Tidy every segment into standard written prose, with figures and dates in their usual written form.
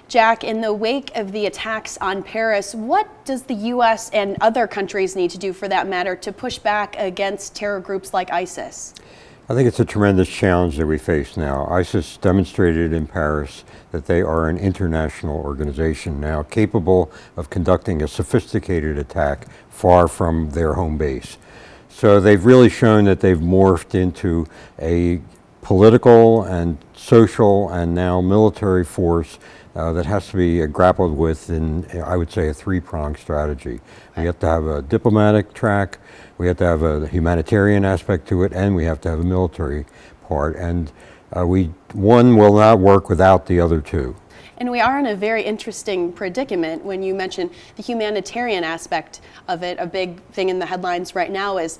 Jack, in the wake of the attacks on Paris, what does the U.S. and other countries need to do, for that matter, to push back against terror groups like ISIS? I think it's a tremendous challenge that we face now. ISIS demonstrated in Paris that they are an international organization now capable of conducting a sophisticated attack far from their home base. So they've really shown that they've morphed into a political and social and now military force that has to be grappled with in, I would say, a three-pronged strategy. We have to have a diplomatic track, we have to have a humanitarian aspect to it, and we have to have a military part. And one will not work without the other two. And we are in a very interesting predicament when you mention the humanitarian aspect of it. A big thing in the headlines right now is,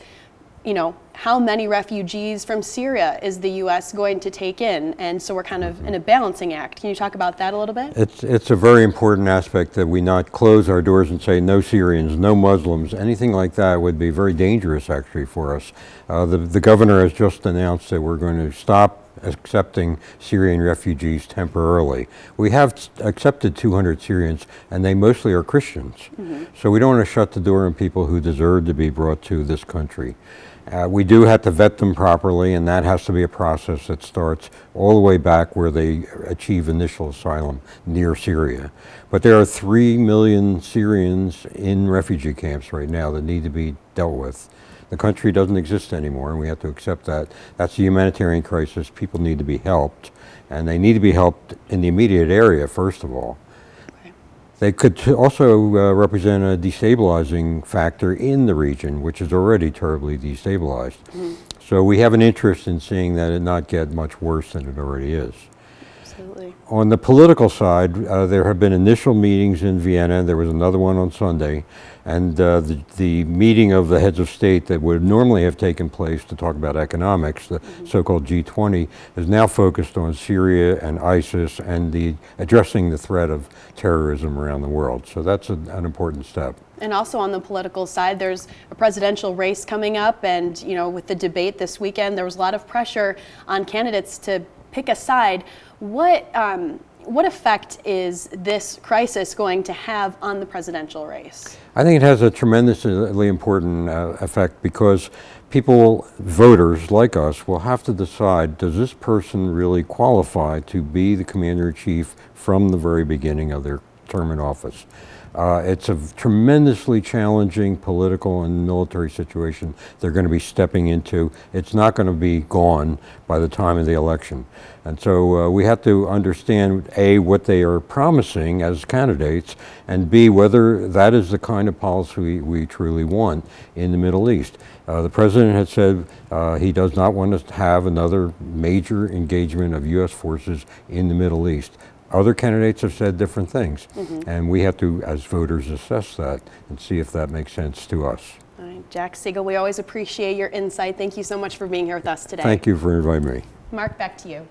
you know, how many refugees from Syria is the U.S. going to take in? And so we're kind of in a balancing act. Can you talk about that a little bit? It's a very important aspect that we not close our doors and say no Syrians, no Muslims. Anything like that would be very dangerous actually for us. The governor has just announced that we're going to stop accepting Syrian refugees temporarily. We have accepted 200 Syrians, and they mostly are Christians. So we don't want to shut the door on people who deserve to be brought to this country. We do have to vet them properly, and that has to be a process that starts all the way back where they achieve initial asylum near Syria. But there are 3 million Syrians in refugee camps right now that need to be dealt with. The country doesn't exist anymore, and we have to accept that. That's a humanitarian crisis. People need to be helped, and they need to be helped in the immediate area, first of all. They could also represent a destabilizing factor in the region, which is already terribly destabilized. So we have an interest in seeing that it not get much worse than it already is. Absolutely. On the political side, there have been initial meetings in Vienna. There was another one on Sunday. And the meeting of the heads of state that would normally have taken place to talk about economics, the so-called G20, is now focused on Syria and ISIS and addressing the threat of terrorism around the world. So that's an important step. And also on the political side, there's a presidential race coming up, and you know, with the debate this weekend, there was a lot of pressure on candidates to pick a side. What effect is this crisis going to have on the presidential race? I think it has a tremendously important effect, because people, voters like us, will have to decide, does this person really qualify to be the commander-in-chief from the very beginning of their term in office? It's a tremendously challenging political and military situation they're going to be stepping into. It's not going to be gone by the time of the election. And so we have to understand, A, what they are promising as candidates, and B, whether that is the kind of policy we truly want in the Middle East. The president had said he does not want us to have another major engagement of U.S. forces in the Middle East. Other candidates have said different things, and we have to, as voters, assess that and see if that makes sense to us. All right, Jack Segal, we always appreciate your insight. Thank you so much for being here with us today. Thank you for inviting me. Mark, back to you.